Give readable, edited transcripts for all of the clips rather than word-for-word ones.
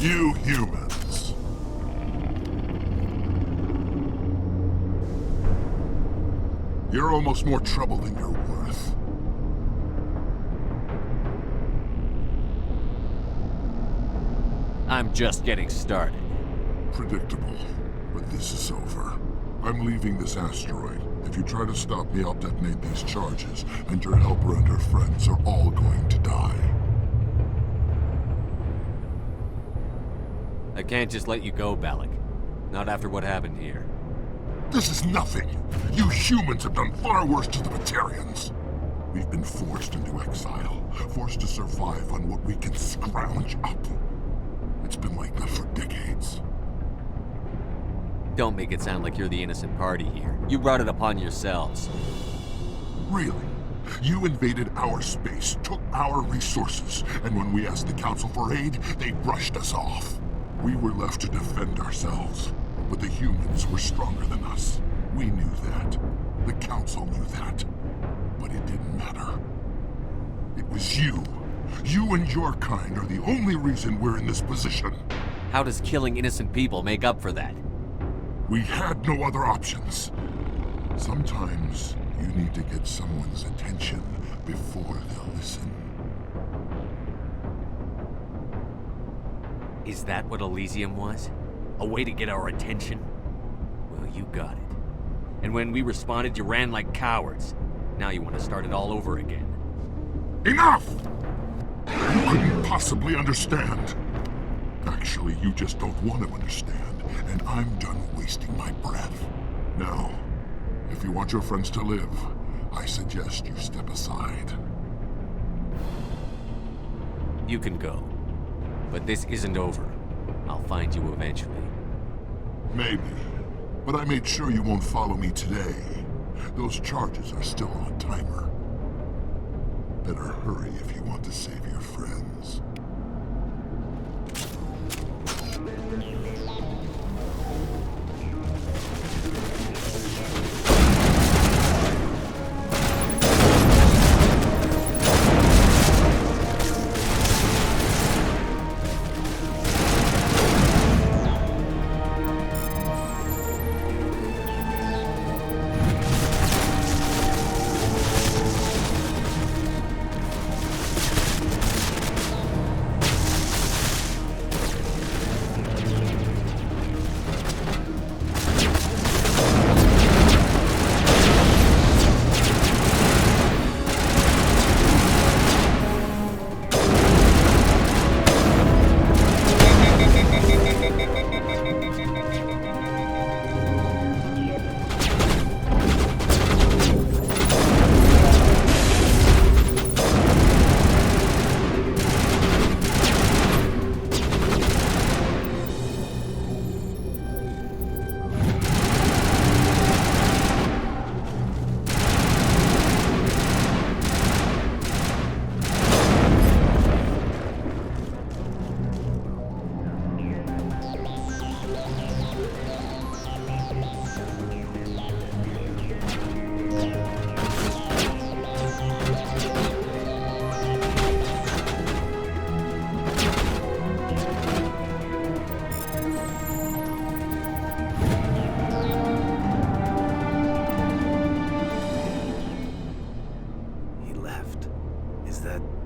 You humans. You're almost more trouble than you're worth. I'm just getting started. Predictable, but this is over. I'm leaving this asteroid. If you try to stop me, I'll detonate these charges, and your helper and her friends are all going to die. I can't just let you go, Balak. Not after what happened here. This is nothing. You humans have done far worse to the Batarians. We've been forced into exile, forced to survive on what we can scrounge up. It's been like that for decades. Don't make it sound like you're the innocent party here. You brought it upon yourselves. Really? You invaded our space, took our resources, and when we asked the Council for aid, they brushed us off. We were left to defend ourselves, but the humans were stronger than us. We knew that. The Council knew that. But it didn't matter. It was you. You and your kind are the only reason we're in this position. How does killing innocent people make up for that? We had no other options. Sometimes you need to get someone's attention before they'll listen. Is that what Elysium was? A way to get our attention? Well, you got it. And when we responded, you ran like cowards. Now you want to start it all over again. Enough! You couldn't possibly understand. Actually, you just don't want to understand, and I'm done wasting my breath. Now, if you want your friends to live, I suggest you step aside. You can go. But this isn't over. I'll find you eventually. Maybe. But I made sure you won't follow me today. Those charges are still on a timer. Better hurry if you want to save your friends.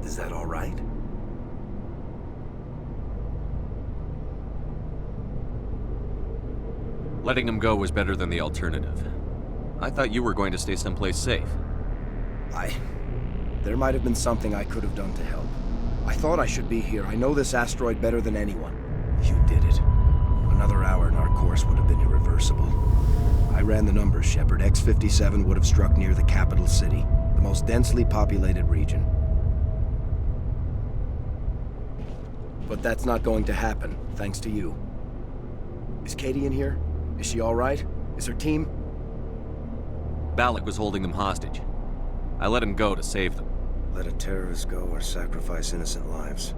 Is that all right? Letting him go was better than the alternative. I thought you were going to stay someplace safe. There might have been something I could have done to help. I thought I should be here. I know this asteroid better than anyone. You did it. Another hour and our course would have been irreversible. I ran the numbers, Shepard. X-57 would have struck near the capital city, the most densely populated region. But that's not going to happen, thanks to you. Is Katie in here? Is she all right? Is her team? Balak was holding them hostage. I let him go to save them. Let a terrorist go or sacrifice innocent lives.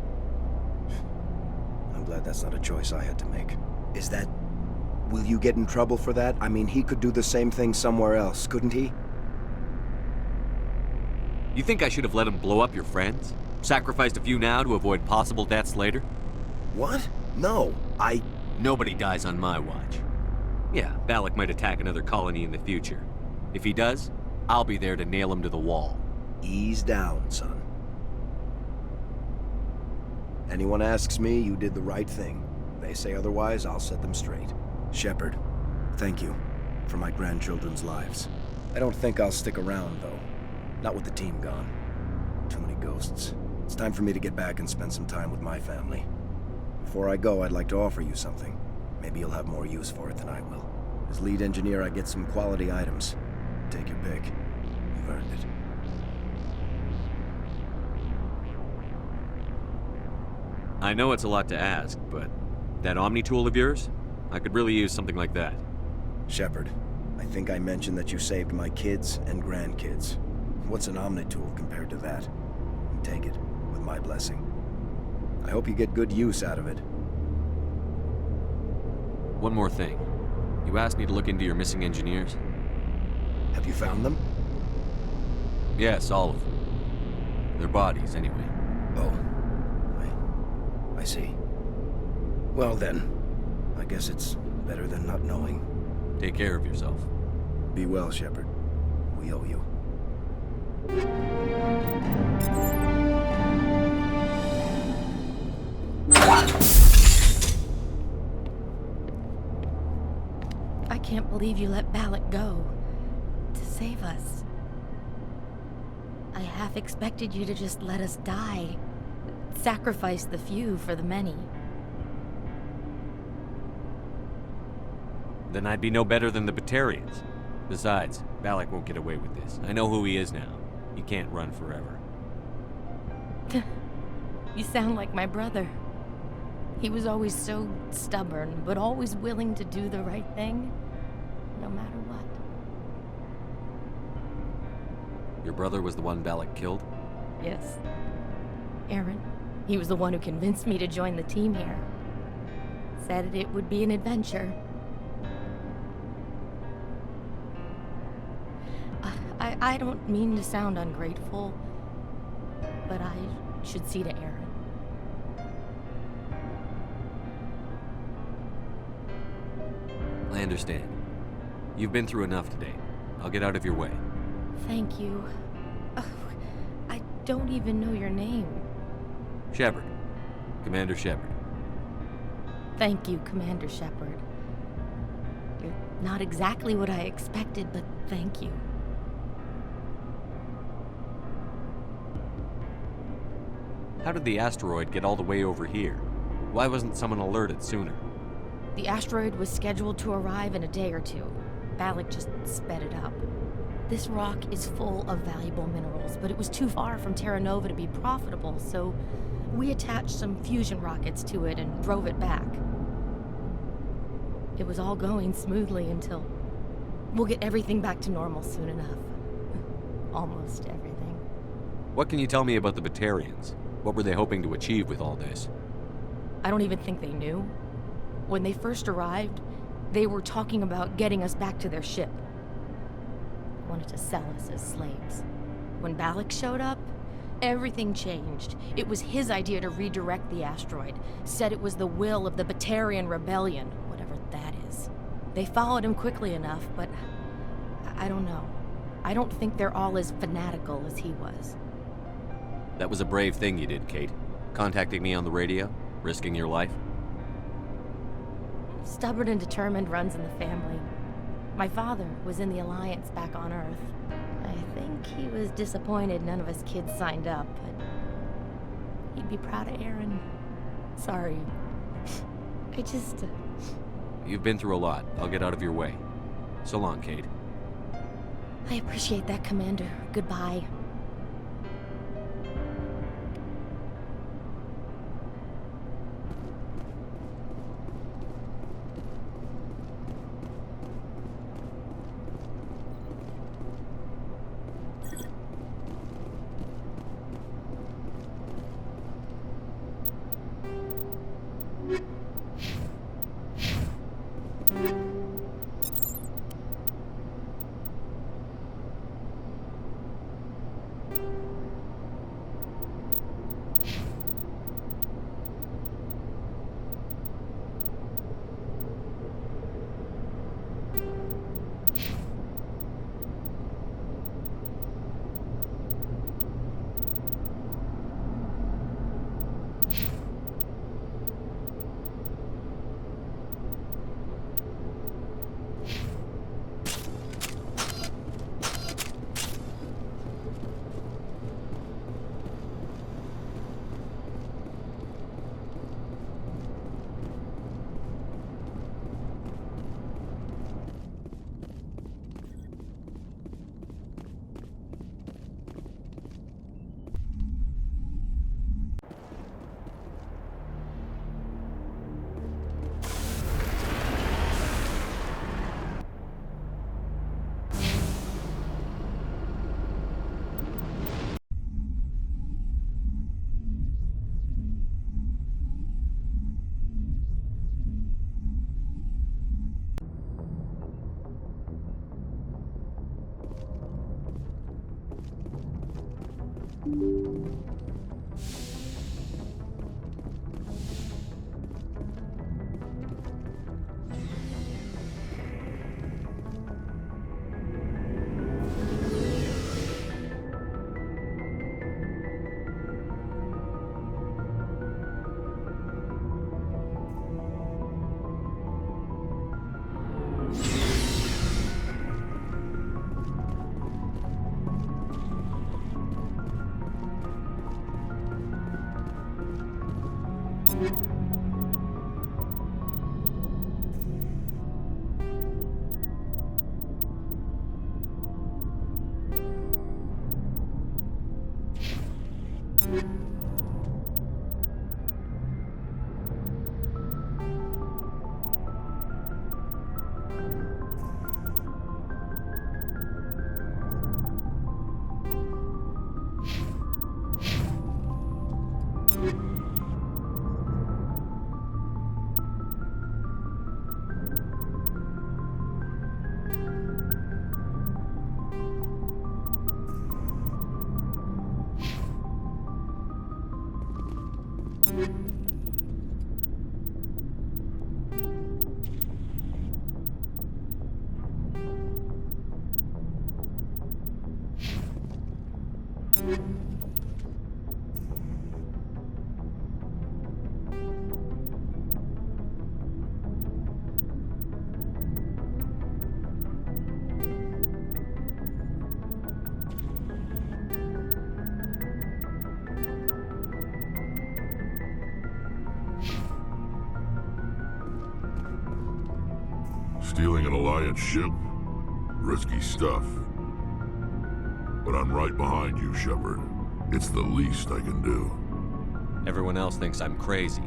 I'm glad that's not a choice I had to make. Is that... Will you get in trouble for that? I mean, he could do the same thing somewhere else, couldn't he? You think I should have let him blow up your friends? Sacrificed a few now to avoid possible deaths later? What? No, Nobody dies on my watch. Yeah, Balak might attack another colony in the future. If he does, I'll be there to nail him to the wall. Ease down, son. Anyone asks me, you did the right thing. They say otherwise, I'll set them straight. Shepard, thank you for my grandchildren's lives. I don't think I'll stick around, though. Not with the team gone. Too many ghosts. It's time for me to get back and spend some time with my family. Before I go, I'd like to offer you something. Maybe you'll have more use for it than I will. As lead engineer, I get some quality items. Take your pick. You've earned it. I know it's a lot to ask, but that Omni tool of yours? I could really use something like that. Shepard, I think I mentioned that you saved my kids and grandkids. What's an Omni tool compared to that? Take it, with my blessing. I hope you get good use out of it. One more thing. You asked me to look into your missing engineers? Have you found them? Yes, all of them. Their bodies, anyway. Oh. I see. Well then, I guess it's better than not knowing. Take care of yourself. Be well, Shepard. We owe you. I can't believe you let Balak go. To save us. I half expected you to just let us die. Sacrifice the few for the many. Then I'd be no better than the Batarians. Besides, Balak won't get away with this. I know who he is now. He can't run forever. You sound like my brother. He was always so stubborn, but always willing to do the right thing, no matter what. Your brother was the one Balak killed? Yes. Aaron. He was the one who convinced me to join the team here. Said it would be an adventure. I don't mean to sound ungrateful, but I should see to Aaron. I understand. You've been through enough today. I'll get out of your way. Thank you. Oh, I don't even know your name. Shepard. Commander Shepard. Thank you, Commander Shepard. You're not exactly what I expected, but thank you. How did the asteroid get all the way over here? Why wasn't someone alerted sooner? The asteroid was scheduled to arrive in a day or two. Balak just sped it up. This rock is full of valuable minerals, but it was too far from Terra Nova to be profitable, so we attached some fusion rockets to it and drove it back. It was all going smoothly until... We'll get everything back to normal soon enough. Almost everything. What can you tell me about the Batarians? What were they hoping to achieve with all this? I don't even think they knew. When they first arrived, they were talking about getting us back to their ship. Wanted to sell us as slaves. When Balak showed up, everything changed. It was his idea to redirect the asteroid. Said it was the will of the Batarian rebellion, whatever that is. They followed him quickly enough, but I don't know. I don't think they're all as fanatical as he was. That was a brave thing you did, Kate. Contacting me on the radio, risking your life. Stubborn and determined runs in the family. My father was in the Alliance back on Earth. I think he was disappointed none of us kids signed up, but he'd be proud of Aaron. Sorry. I just... You've been through a lot. I'll get out of your way. So long, Kate. I appreciate that, Commander. Goodbye. Stealing an Alliance ship? Risky stuff. But I'm right behind you, Shepard. It's the least I can do. Everyone else thinks I'm crazy.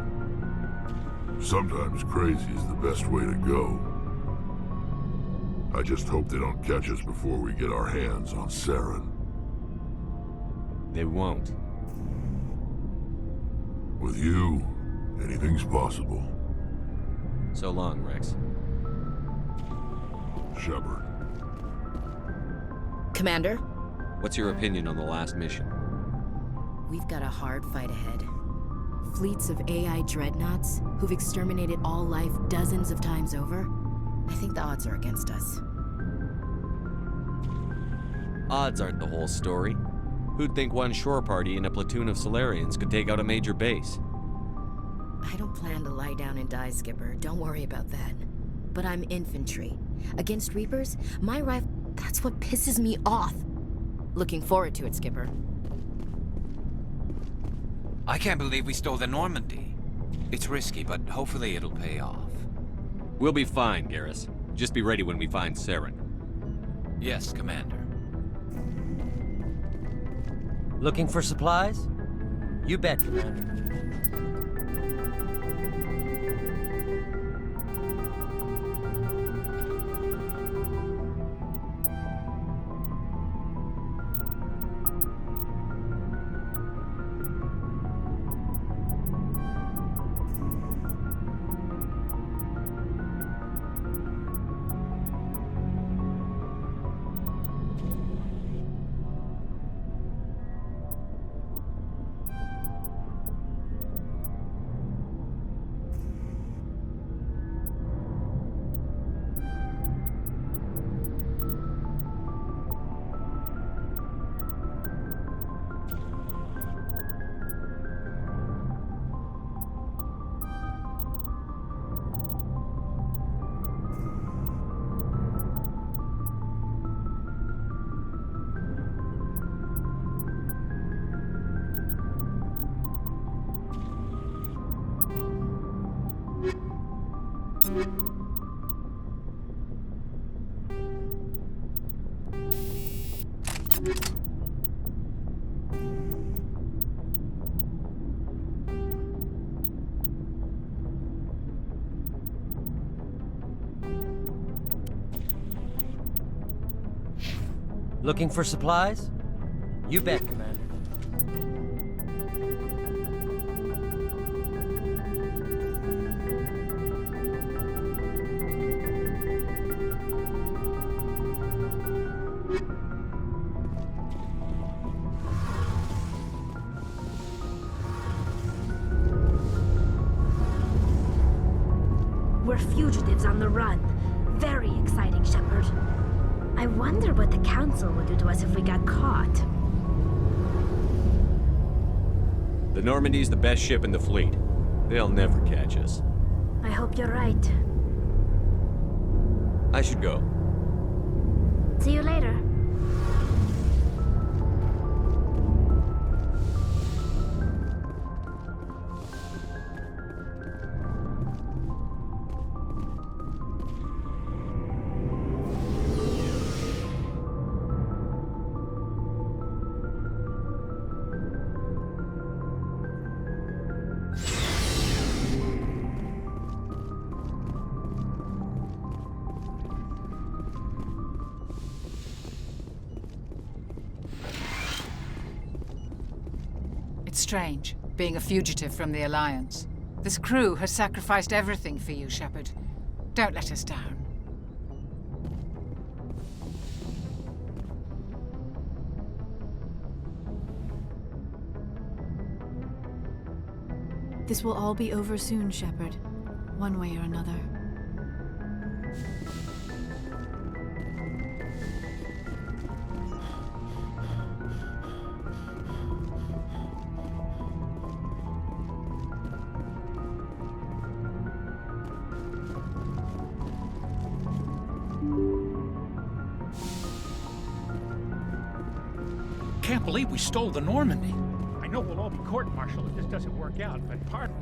Sometimes crazy is the best way to go. I just hope they don't catch us before we get our hands on Saren. They won't. With you, anything's possible. So long, Rex. Shepard. Commander, What's your opinion on the last mission? we've got a hard fight ahead. Fleets of AI dreadnoughts who've exterminated all life dozens of times over. I think the odds are against us. Odds aren't the whole story. Who'd think one shore party and a platoon of Solarians could take out a major base? I don't plan to lie down and die, Skipper. Don't worry about that. But I'm infantry. Against Reapers, my rifle... That's what pisses me off. Looking forward to it, Skipper. I can't believe we stole the Normandy. It's risky, but hopefully it'll pay off. We'll be fine, Garrus. Just be ready when we find Saren. Yes, Commander. Looking for supplies? You bet, Commander. Looking for supplies? You bet, Commander. We're fugitives on the run. Very exciting, Shepard. I wonder what the Council would do to us if we got caught. The Normandy's the best ship in the fleet. They'll never catch us. I hope you're right. I should go. See you later. strange, being a fugitive from the Alliance. This crew has sacrificed everything for you, Shepard. Don't let us down. This will all be over soon, Shepard. One way or another. Can't believe we stole the Normandy. I know we'll all be court-martialed if this doesn't work out, but pardon.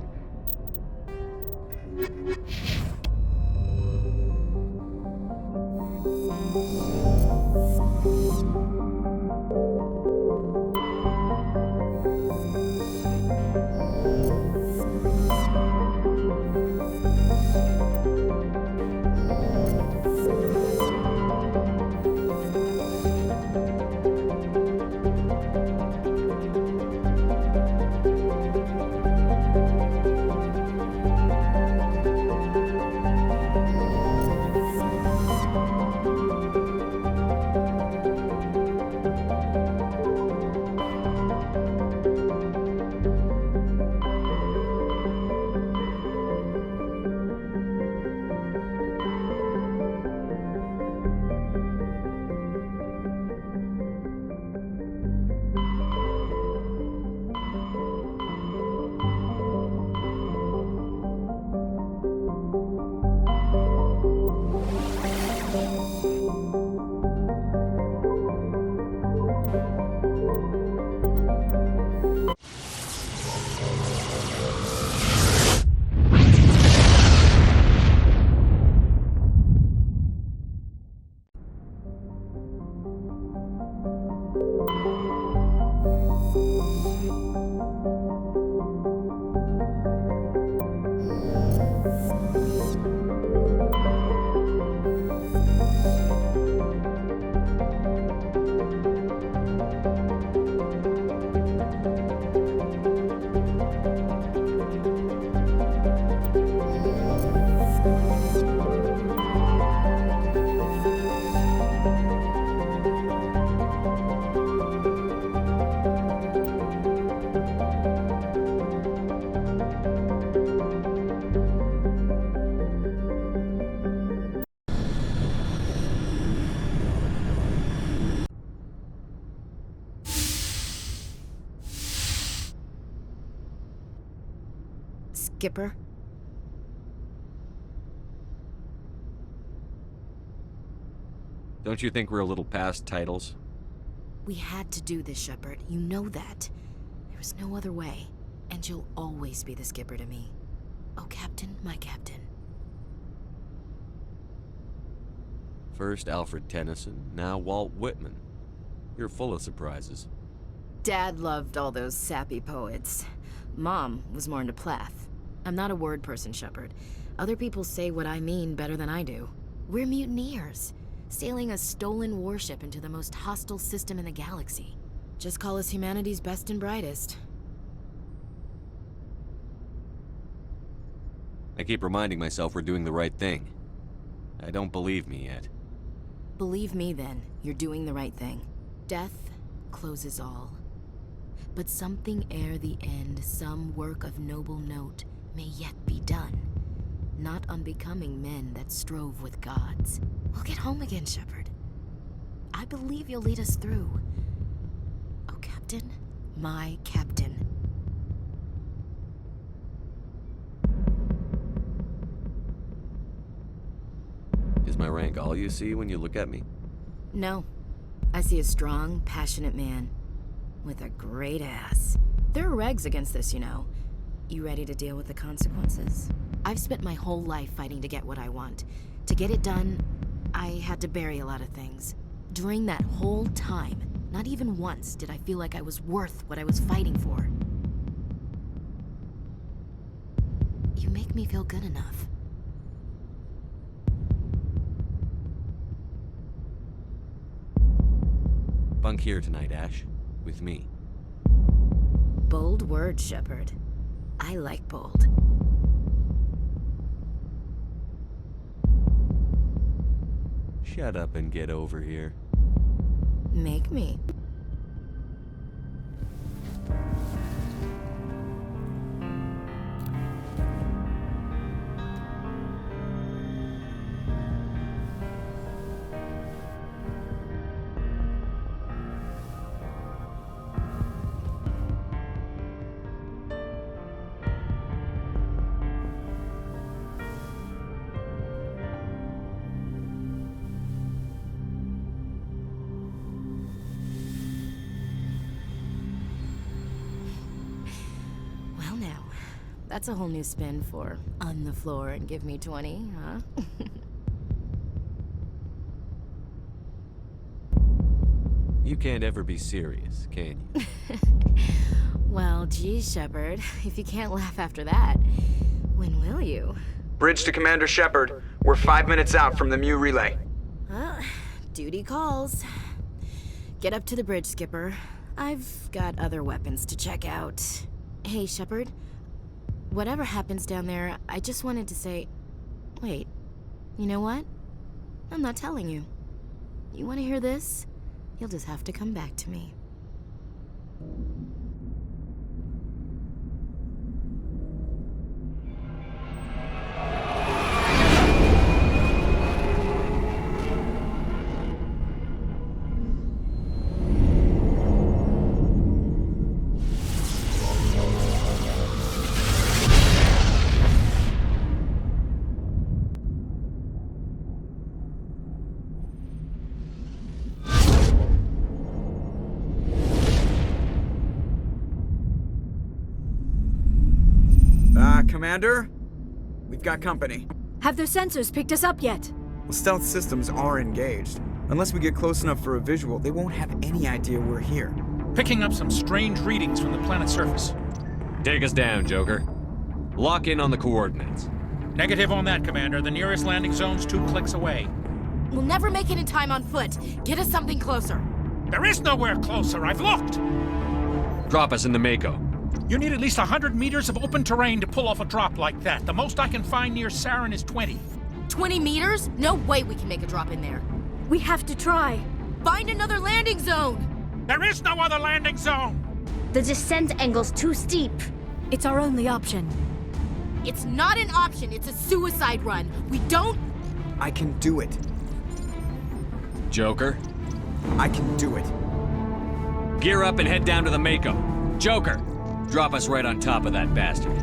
Skipper? Don't you think we're a little past titles? We had to do this, Shepard. You know that. There was no other way. And you'll always be the skipper to me. Oh, Captain, my captain. First Alfred Tennyson, now Walt Whitman. You're full of surprises. Dad loved all those sappy poets. Mom was more into Plath. I'm not a word person, Shepard. Other people say what I mean better than I do. We're mutineers, sailing a stolen warship into the most hostile system in the galaxy. Just call us humanity's best and brightest. I keep reminding myself we're doing the right thing. I don't believe me yet. Believe me then, you're doing the right thing. Death closes all. But something ere the end, some work of noble note, may yet be done. Not unbecoming men that strove with gods. We'll get home again, Shepard. I believe you'll lead us through. Oh, Captain, my captain. Is my rank all you see when you look at me? No. I see a strong, passionate man. With a great ass. There are regs against this, you know. You ready to deal with the consequences? I've spent my whole life fighting to get what I want. To get it done, I had to bury a lot of things. During that whole time, not even once did I feel like I was worth what I was fighting for. You make me feel good enough. Bunk here tonight, Ash. With me. Bold word, Shepard. I like bold. Shut up and get over here. Make me. That's a whole new spin for on the floor and give me 20, huh? You can't ever be serious, can you? Well, geez, Shepard. If you can't laugh after that, when will you? Bridge to Commander Shepard. We're 5 minutes out from the Mu relay. Well, duty calls. Get up to the bridge, Skipper. I've got other weapons to check out. Hey, Shepard. Whatever happens down there, I just wanted to say... Wait, you know what? I'm not telling you. You want to hear this? You'll just have to come back to me. Commander? We've got company. Have their sensors picked us up yet? Well, stealth systems are engaged. Unless we get close enough for a visual, they won't have any idea we're here. Picking up some strange readings from the planet's surface. Take us down, Joker. Lock in on the coordinates. Negative on that, Commander. The nearest landing zone's 2 clicks away. We'll never make it in time on foot. Get us something closer. There is nowhere closer. I've looked. Drop us in the Mako. You need at least 100 meters of open terrain to pull off a drop like that. The most I can find near Saren is 20. 20 meters? No way we can make a drop in there. We have to try. Find another landing zone! There is no other landing zone! The descent angle's too steep. It's our only option. It's not an option, it's a suicide run. We don't... I can do it. Joker? I can do it. Gear up and head down to the Mako. Joker, drop us right on top of that bastard.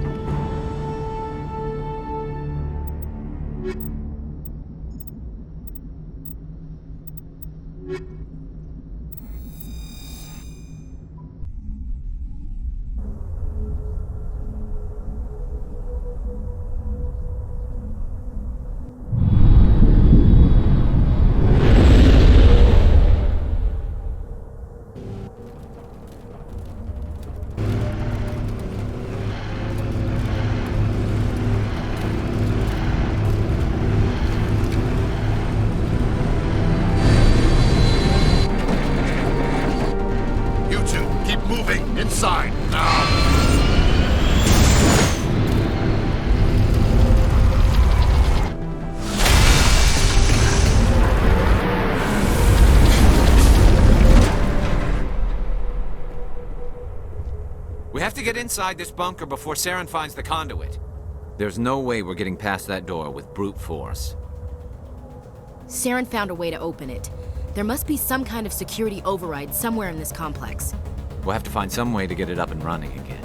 We have to get inside this bunker before Saren finds the conduit. There's no way we're getting past that door with brute force. Saren found a way to open it. There must be some kind of security override somewhere in this complex. We'll have to find some way to get it up and running again.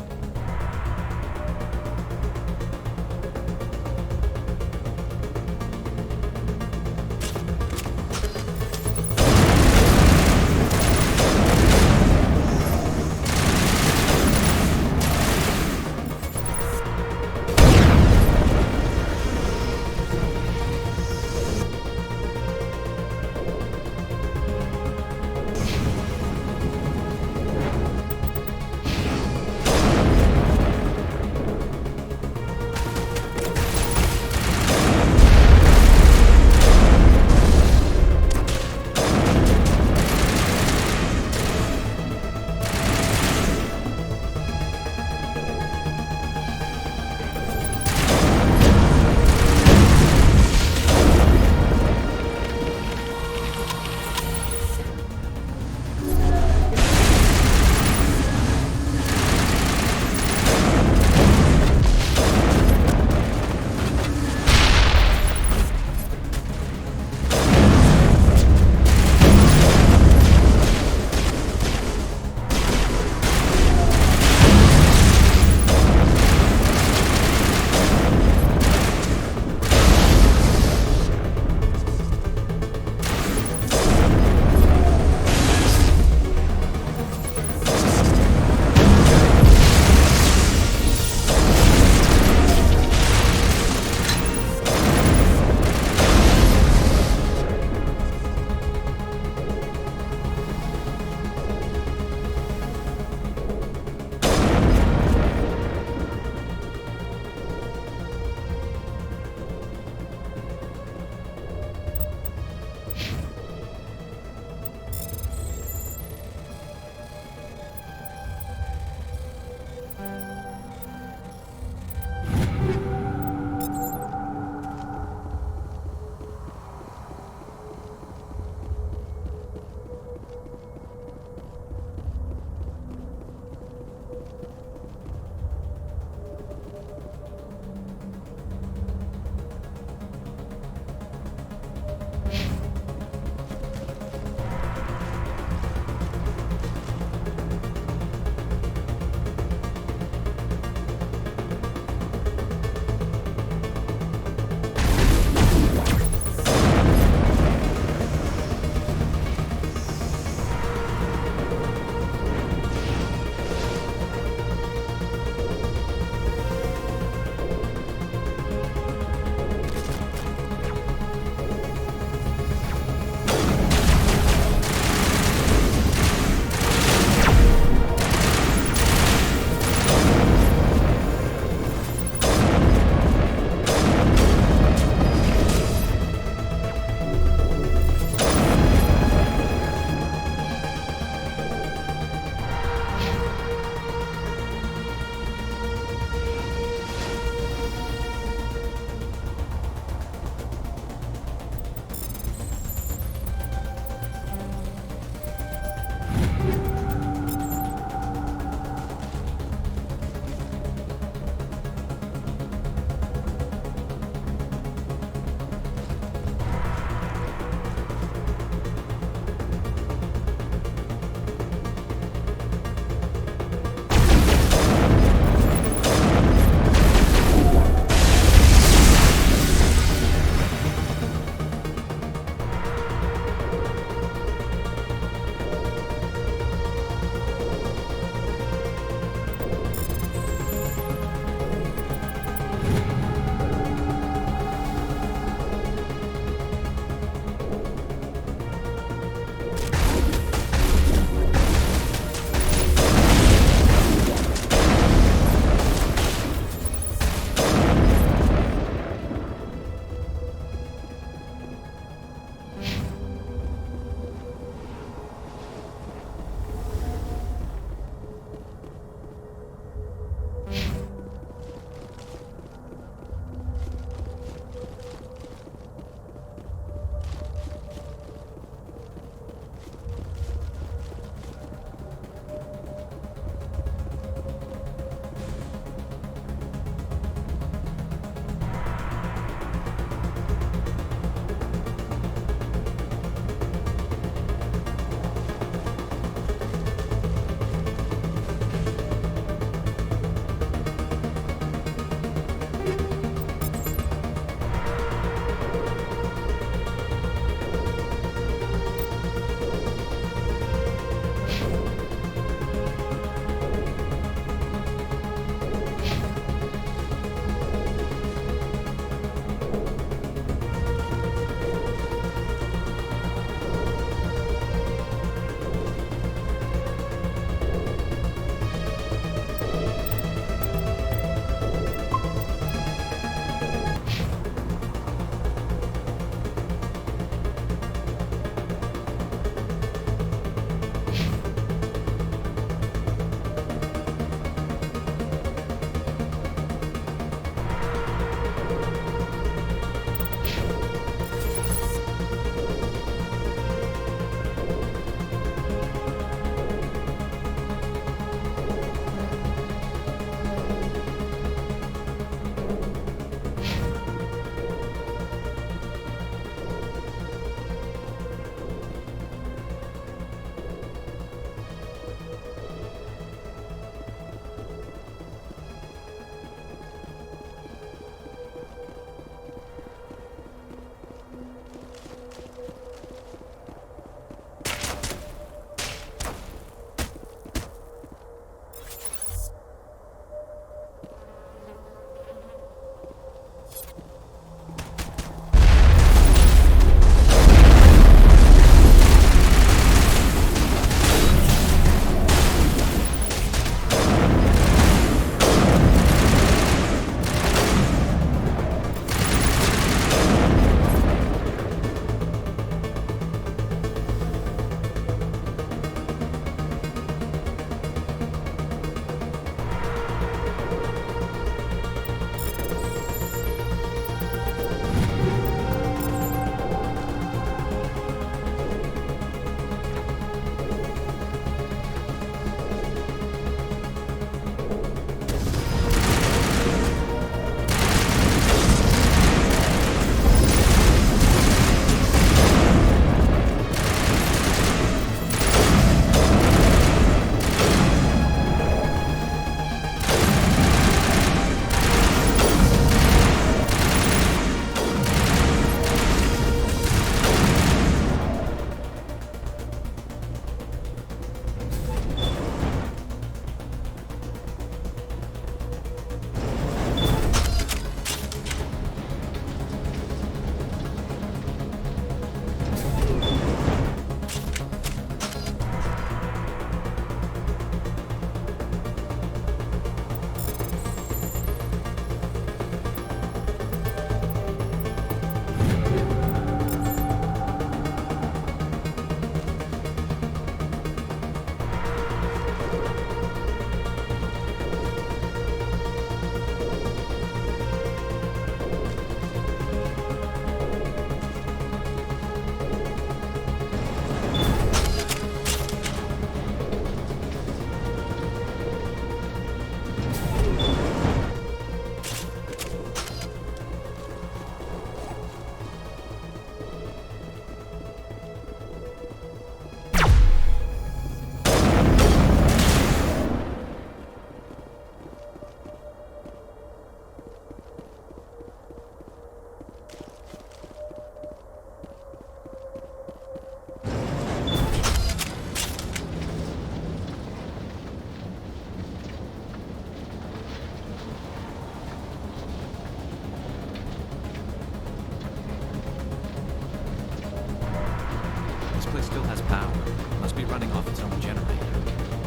place still has power. Must be running off its own generator.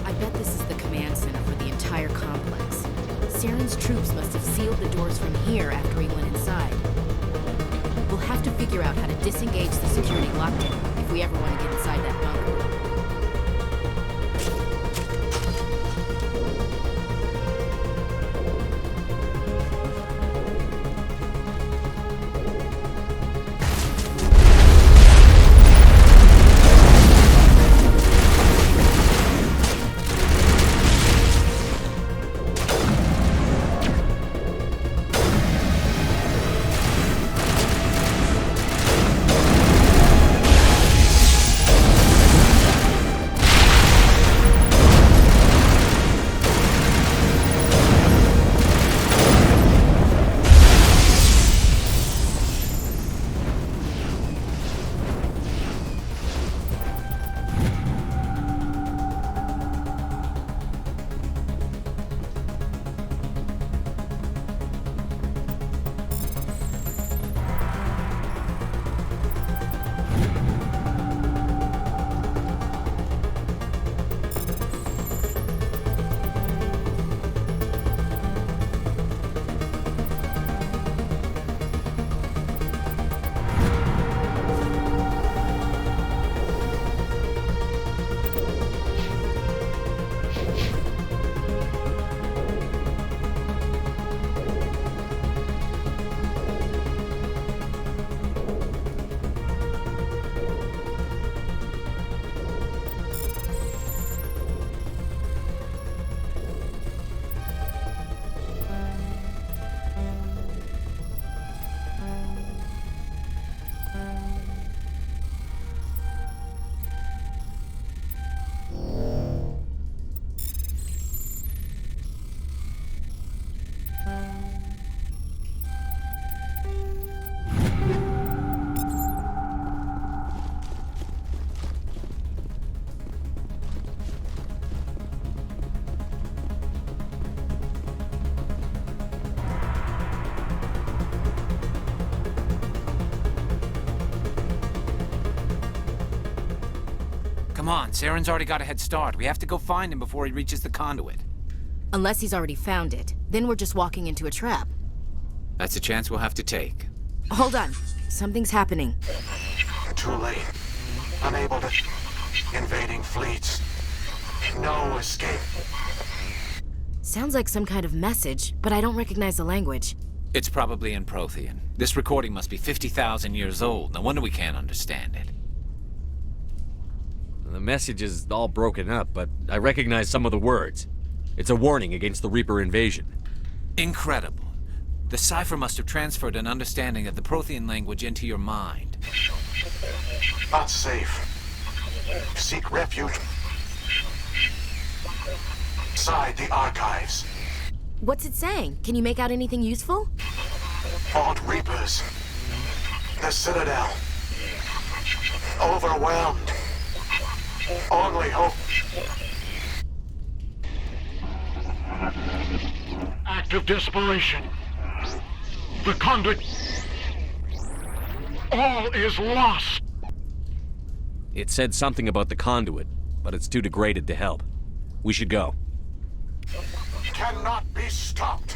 I bet this is the command center for the entire complex. Saren's troops must have sealed the doors from here after he went inside. We'll have to figure out how to disengage the security lockdown if we ever want to get inside that bunker. Come on, Saren's already got a head start. We have to go find him before he reaches the conduit. Unless he's already found it. Then we're just walking into a trap. That's a chance we'll have to take. Hold on. Something's happening. Too late. Unable to... Invading fleets. No escape. Sounds like some kind of message, but I don't recognize the language. It's probably in Prothean. This recording must be 50,000 years old. No wonder we can't understand it. The message is all broken up, but I recognize some of the words. It's a warning against the Reaper invasion. Incredible. The cipher must have transferred an understanding of the Prothean language into your mind. Not safe. Seek refuge inside the archives. What's it saying? Can you make out anything useful? Fought Reapers. The Citadel. Overwhelmed. Only hope. Act of desperation. The conduit. All is lost. It said something about the conduit, but it's too degraded to help. We should go. Cannot be stopped.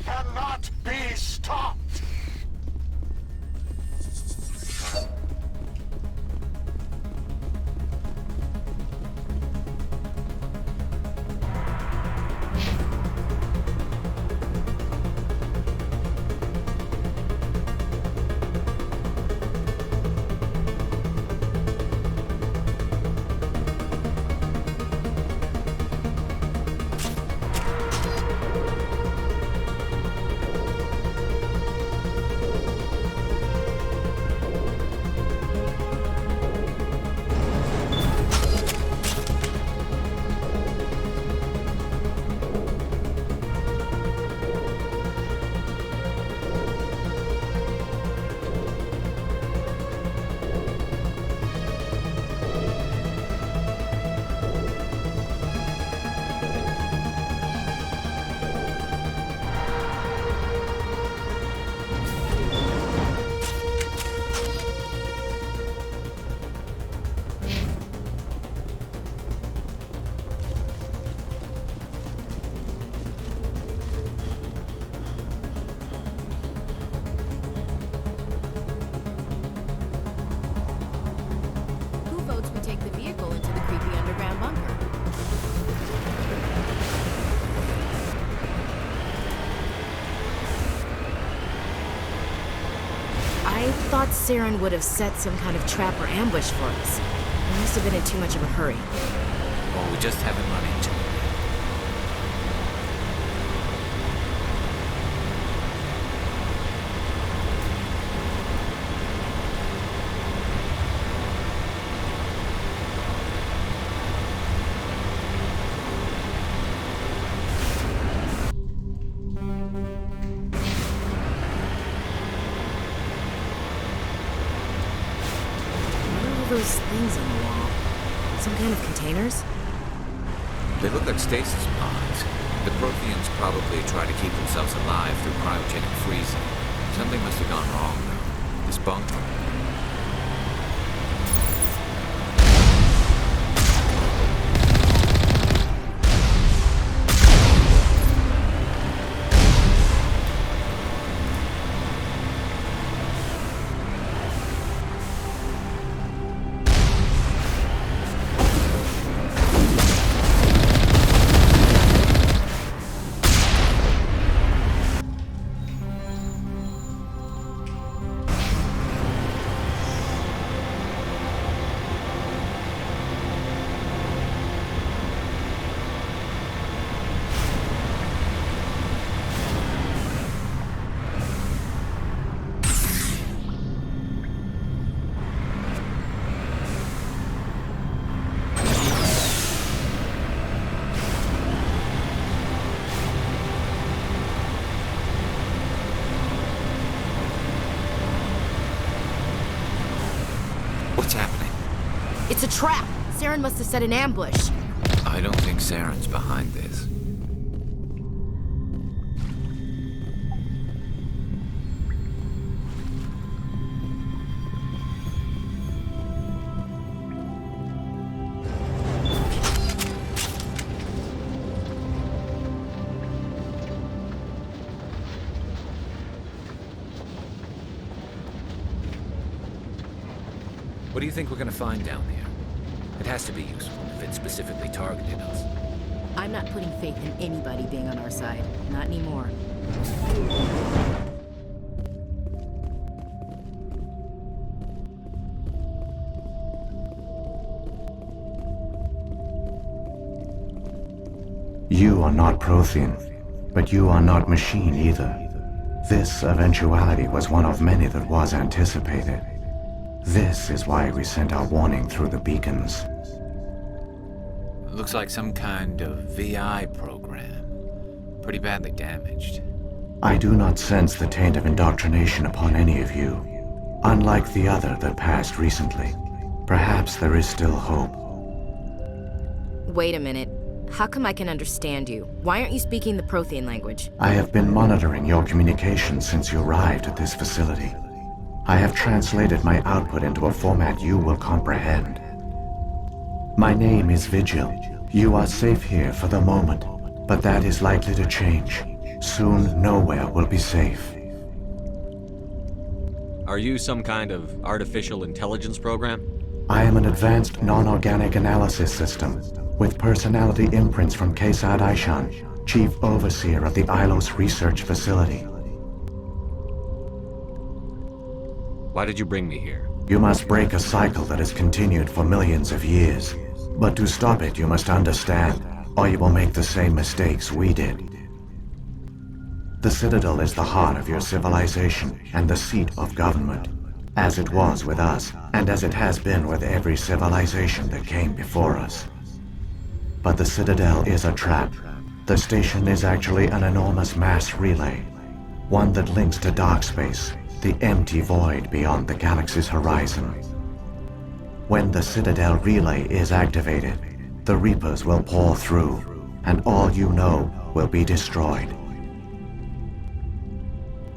Cannot be stopped. thought Saren would have set some kind of trap or ambush for us. We must have been in too much of a hurry. Or we just haven't run into it. Those things on the wall. Some kind of containers? They look like stasis pods. The Protheans probably try to keep themselves alive through cryogenic freezing. Something must have gone wrong, though. This bunker. What's happening? It's a trap! Saren must have set an ambush. I don't think Saren's behind this. What do you think we're gonna find down there? It has to be useful if it specifically targeted us. I'm not putting faith in anybody being on our side. Not anymore. You are not Prothean, but you are not machine either. This eventuality was one of many that was anticipated. This is why we sent our warning through the beacons. Looks like some kind of VI program. Pretty badly damaged. I do not sense the taint of indoctrination upon any of you, unlike the other that passed recently. Perhaps there is still hope. Wait a minute. How come I can understand you? Why aren't you speaking the Prothean language? I have been monitoring your communications since you arrived at this facility. I have translated my output into a format you will comprehend. My name is Vigil. You are safe here for the moment, but that is likely to change. Soon, nowhere will be safe. Are you some kind of artificial intelligence program? I am an advanced non-organic analysis system, with personality imprints from Kesad Aishan, Chief Overseer of the Ilos Research Facility. Why did you bring me here? You must break a cycle that has continued for millions of years. But to stop it, you must understand, or you will make the same mistakes we did. The Citadel is the heart of your civilization and the seat of government, as it was with us, and as it has been with every civilization that came before us. But the Citadel is a trap. The station is actually an enormous mass relay, one that links to dark space, the empty void beyond the galaxy's horizon. When the Citadel relay is activated, the Reapers will pour through, and all you know will be destroyed.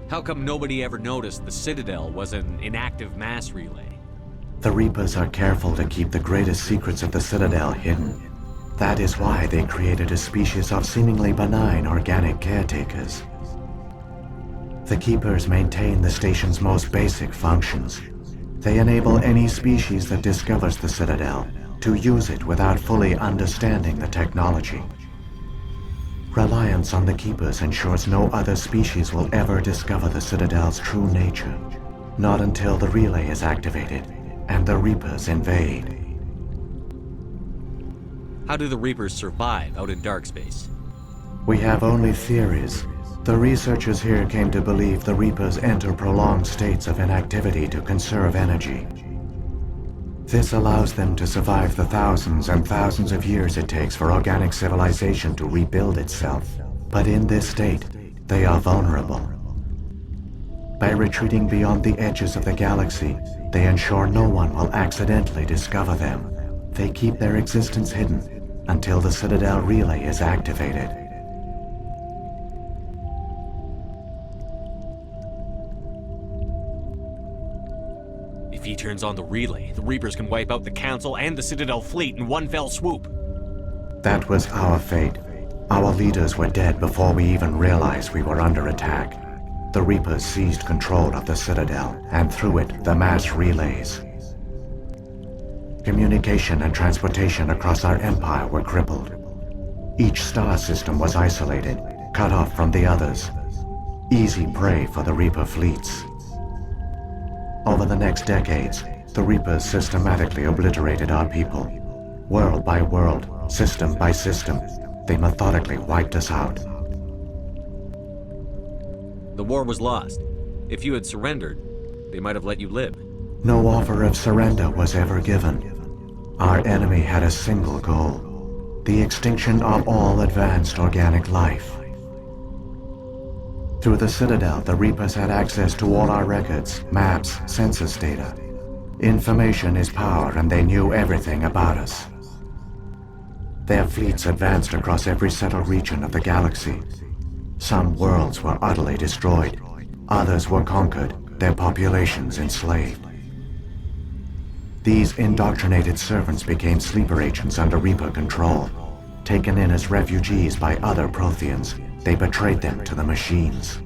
How come nobody ever noticed the Citadel was an inactive mass relay? The Reapers are careful to keep the greatest secrets of the Citadel hidden. That is why they created a species of seemingly benign organic caretakers. The Keepers maintain the station's most basic functions. They enable any species that discovers the Citadel to use it without fully understanding the technology. Reliance on the Keepers ensures no other species will ever discover the Citadel's true nature. Not until the relay is activated and the Reapers invade. How do the Reapers survive out in dark space? We have only theories. The researchers here came to believe the Reapers enter prolonged states of inactivity to conserve energy. This allows them to survive the thousands and thousands of years it takes for organic civilization to rebuild itself. But in this state, they are vulnerable. By retreating beyond the edges of the galaxy, they ensure no one will accidentally discover them. They keep their existence hidden until the Citadel relay is activated. If he turns on the relay, the Reapers can wipe out the Council and the Citadel fleet in one fell swoop. That was our fate. Our leaders were dead before we even realized we were under attack. The Reapers seized control of the Citadel, and through it, the mass relays. Communication and transportation across our empire were crippled. Each star system was isolated, cut off from the others. Easy prey for the Reaper fleets. Over the next decades, the Reapers systematically obliterated our people. World by world, system by system, they methodically wiped us out. The war was lost. If you had surrendered, they might have let you live. No offer of surrender was ever given. Our enemy had a single goal: the extinction of all advanced organic life. Through the Citadel, the Reapers had access to all our records, maps, census data. Information is power, and they knew everything about us. Their fleets advanced across every settled region of the galaxy. Some worlds were utterly destroyed, others were conquered, their populations enslaved. These indoctrinated servants became sleeper agents under Reaper control. Taken in as refugees by other Protheans, they betrayed them to the machines.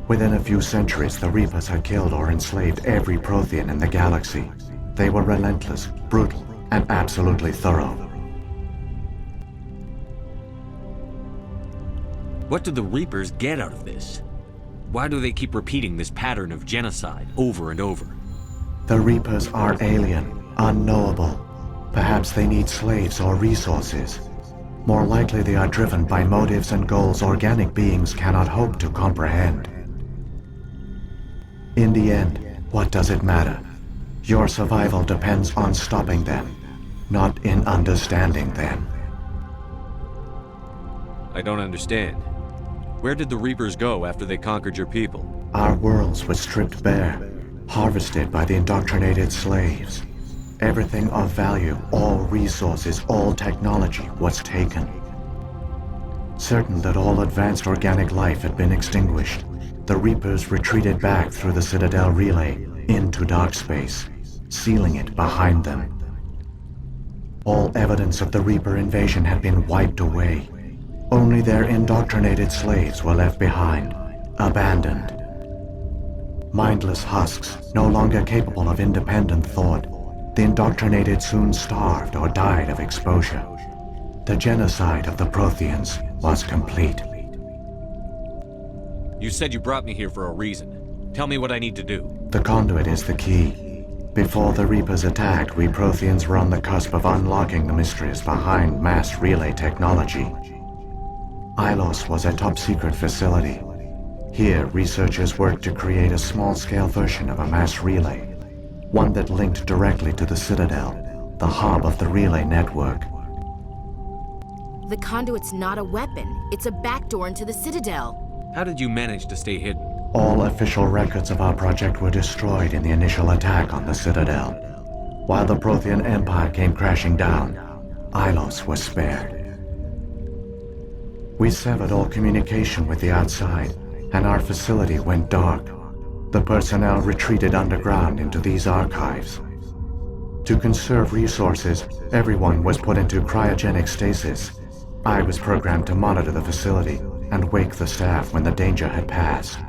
Within a few centuries, the Reapers had killed or enslaved every Prothean in the galaxy. They were relentless, brutal, and absolutely thorough. What do the Reapers get out of this? Why do they keep repeating this pattern of genocide over and over? The Reapers are alien, unknowable. Perhaps they need slaves or resources. More likely they are driven by motives and goals organic beings cannot hope to comprehend. In the end, what does it matter? Your survival depends on stopping them, not in understanding them. I don't understand. Where did the Reapers go after they conquered your people? Our worlds were stripped bare, harvested by the indoctrinated slaves. Everything of value, all resources, all technology was taken. Certain that all advanced organic life had been extinguished, the Reapers retreated back through the Citadel relay into dark space, sealing it behind them. All evidence of the Reaper invasion had been wiped away. Only their indoctrinated slaves were left behind, abandoned. Mindless husks, no longer capable of independent thought, the indoctrinated soon starved or died of exposure. The genocide of the Protheans was complete. You said you brought me here for a reason. Tell me what I need to do. The conduit is the key. Before the Reapers attacked, we Protheans were on the cusp of unlocking the mysteries behind mass relay technology. Ilos was a top-secret facility. Here, researchers worked to create a small-scale version of a mass relay, one that linked directly to the Citadel, the hub of the relay network. The conduit's not a weapon. It's a backdoor into the Citadel. How did you manage to stay hidden? All official records of our project were destroyed in the initial attack on the Citadel. While the Prothean Empire came crashing down, Ilos was spared. We severed all communication with the outside, and our facility went dark. The personnel retreated underground into these archives. To conserve resources, everyone was put into cryogenic stasis. I was programmed to monitor the facility and wake the staff when the danger had passed.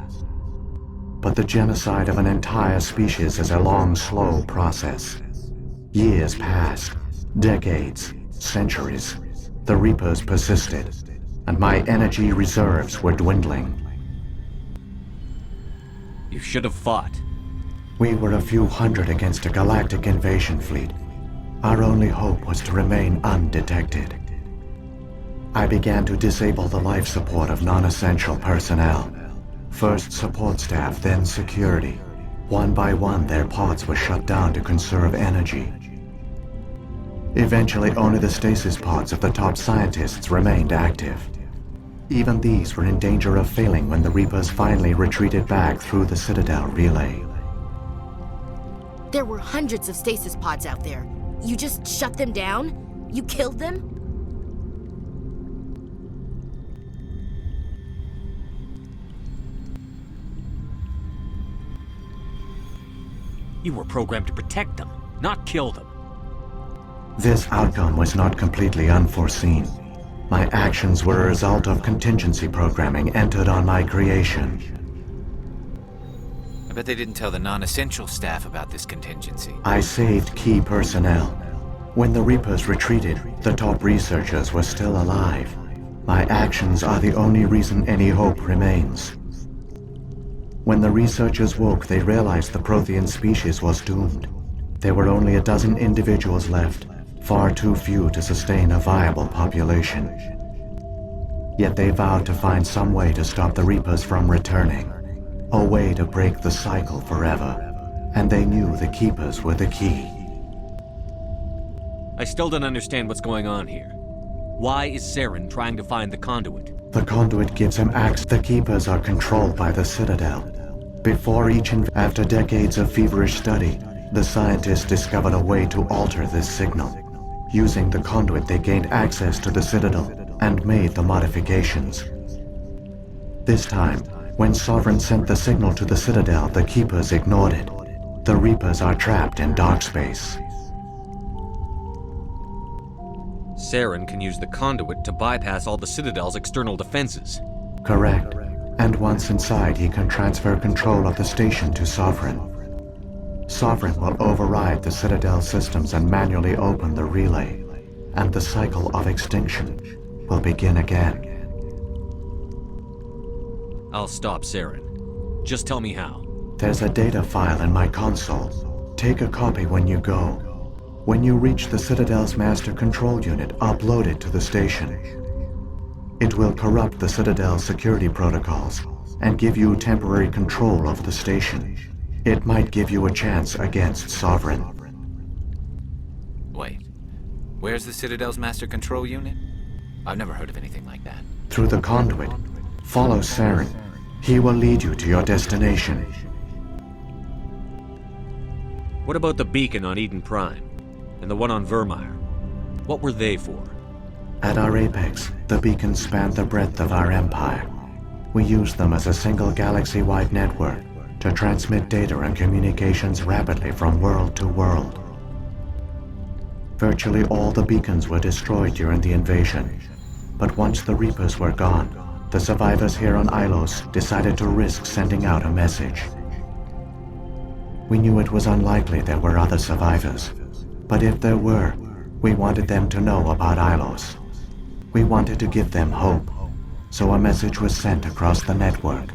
But the genocide of an entire species is a long, slow process. Years passed, decades, centuries. The Reapers persisted, and my energy reserves were dwindling. You should have fought. We were a few hundred against a galactic invasion fleet. Our only hope was to remain undetected. I began to disable the life support of non-essential personnel. First support staff, then security. One by one, their pods were shut down to conserve energy. Eventually, only the stasis pods of the top scientists remained active. Even these were in danger of failing when the Reapers finally retreated back through the Citadel relay. There were hundreds of stasis pods out there. You just shut them down? You killed them? You were programmed to protect them, not kill them. This outcome was not completely unforeseen. My actions were a result of contingency programming entered on my creation. I bet they didn't tell the non-essential staff about this contingency. I saved key personnel. When the Reapers retreated, the top researchers were still alive. My actions are the only reason any hope remains. When the researchers woke, they realized the Prothean species was doomed. There were only a dozen individuals left, far too few to sustain a viable population. Yet they vowed to find some way to stop the Reapers from returning. A way to break the cycle forever. And they knew the Keepers were the key. I still don't understand what's going on here. Why is Saren trying to find the conduit? The conduit gives him access. The Keepers are controlled by the Citadel. Before after decades of feverish study, the scientists discovered a way to alter this signal. Using the conduit, they gained access to the Citadel and made the modifications. This time, when Sovereign sent the signal to the Citadel, the Keepers ignored it. The Reapers are trapped in dark space. Saren can use the conduit to bypass all the Citadel's external defenses. Correct. And once inside, he can transfer control of the station to Sovereign. Sovereign will override the Citadel systems and manually open the relay, and the cycle of extinction will begin again. I'll stop Saren. Just tell me how. There's a data file in my console. Take a copy when you go. When you reach the Citadel's master control unit, upload it to the station. It will corrupt the Citadel's security protocols and give you temporary control of the station. It might give you a chance against Sovereign. Wait, where's the Citadel's master control unit? I've never heard of anything like that. Through the conduit, follow Saren. He will lead you to your destination. What about the beacon on Iden Prime? And the one on Vermeer? What were they for? At our apex, the beacons spanned the breadth of our empire. We used them as a single galaxy-wide network to transmit data and communications rapidly from world to world. Virtually all the beacons were destroyed during the invasion, but once the Reapers were gone, the survivors here on Ilos decided to risk sending out a message. We knew it was unlikely there were other survivors, but if there were, we wanted them to know about Ilos. We wanted to give them hope, so a message was sent across the network.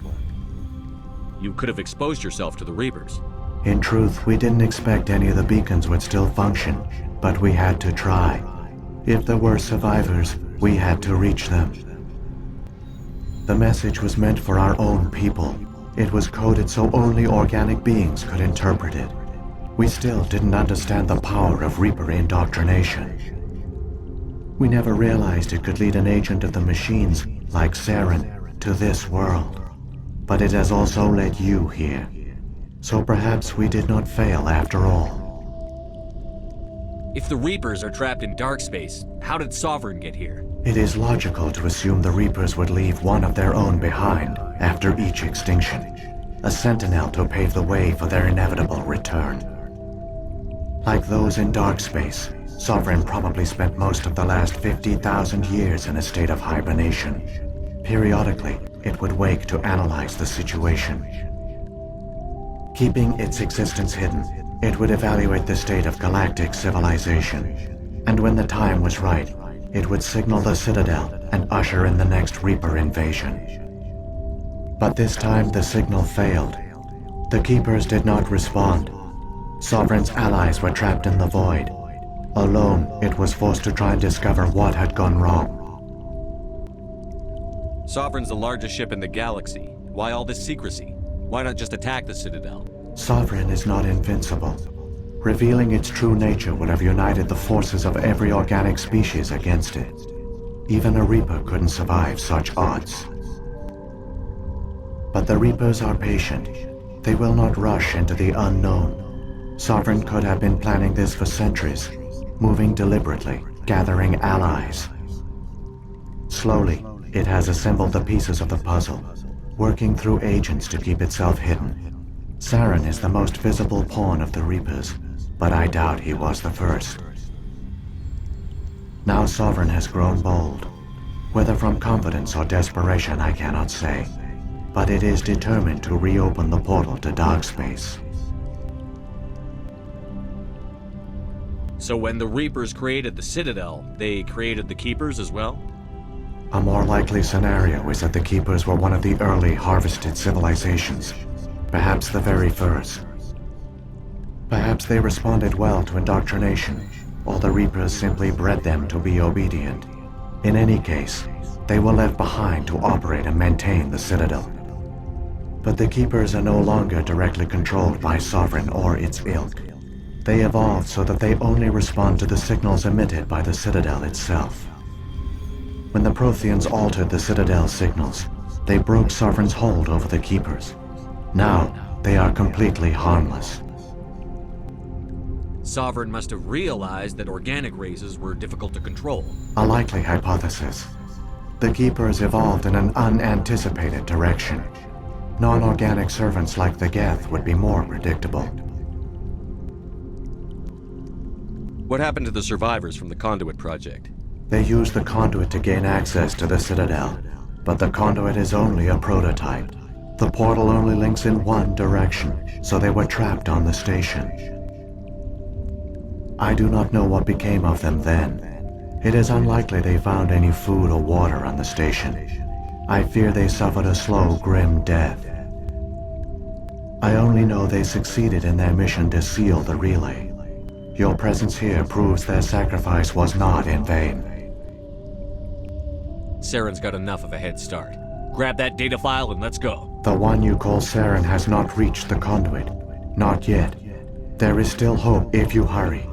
You could have exposed yourself to the Reapers. In truth, we didn't expect any of the beacons would still function, but we had to try. If there were survivors, we had to reach them. The message was meant for our own people. It was coded so only organic beings could interpret it. We still didn't understand the power of Reaper indoctrination. We never realized it could lead an agent of the machines, like Saren, to this world. But it has also led you here. So perhaps we did not fail after all. If the Reapers are trapped in dark space, how did Sovereign get here? It is logical to assume the Reapers would leave one of their own behind after each extinction. A sentinel to pave the way for their inevitable return. Like those in dark space, Sovereign probably spent most of the last 50,000 years in a state of hibernation. Periodically, it would wake to analyze the situation. Keeping its existence hidden, it would evaluate the state of galactic civilization. And when the time was right, it would signal the Citadel and usher in the next Reaper invasion. But this time the signal failed. The Keepers did not respond. Sovereign's allies were trapped in the void. Alone, it was forced to try and discover what had gone wrong. Sovereign's the largest ship in the galaxy. Why all this secrecy? Why not just attack the Citadel? Sovereign is not invincible. Revealing its true nature would have united the forces of every organic species against it. Even a Reaper couldn't survive such odds. But the Reapers are patient. They will not rush into the unknown. Sovereign could have been planning this for centuries, moving deliberately, gathering allies. Slowly, it has assembled the pieces of the puzzle, working through agents to keep itself hidden. Saren is the most visible pawn of the Reapers, but I doubt he was the first. Now Sovereign has grown bold. Whether from confidence or desperation, I cannot say. But it is determined to reopen the portal to dark space. So when the Reapers created the Citadel, they created the Keepers as well? A more likely scenario is that the Keepers were one of the early harvested civilizations, perhaps the very first. Perhaps they responded well to indoctrination, or the Reapers simply bred them to be obedient. In any case, they were left behind to operate and maintain the Citadel. But the Keepers are no longer directly controlled by Sovereign or its ilk. They evolved so that they only respond to the signals emitted by the Citadel itself. When the Protheans altered the Citadel's signals, they broke Sovereign's hold over the Keepers. Now, they are completely harmless. Sovereign must have realized that organic races were difficult to control. A likely hypothesis. The Keepers evolved in an unanticipated direction. Non-organic servants like the Geth would be more predictable. What happened to the survivors from the Conduit project? They used the Conduit to gain access to the Citadel, but the Conduit is only a prototype. The portal only links in one direction, so they were trapped on the station. I do not know what became of them then. It is unlikely they found any food or water on the station. I fear they suffered a slow, grim death. I only know they succeeded in their mission to seal the relay. Your presence here proves their sacrifice was not in vain. Saren's got enough of a head start. Grab that data file and let's go. The one you call Saren has not reached the Conduit. Not yet. There is still hope if you hurry.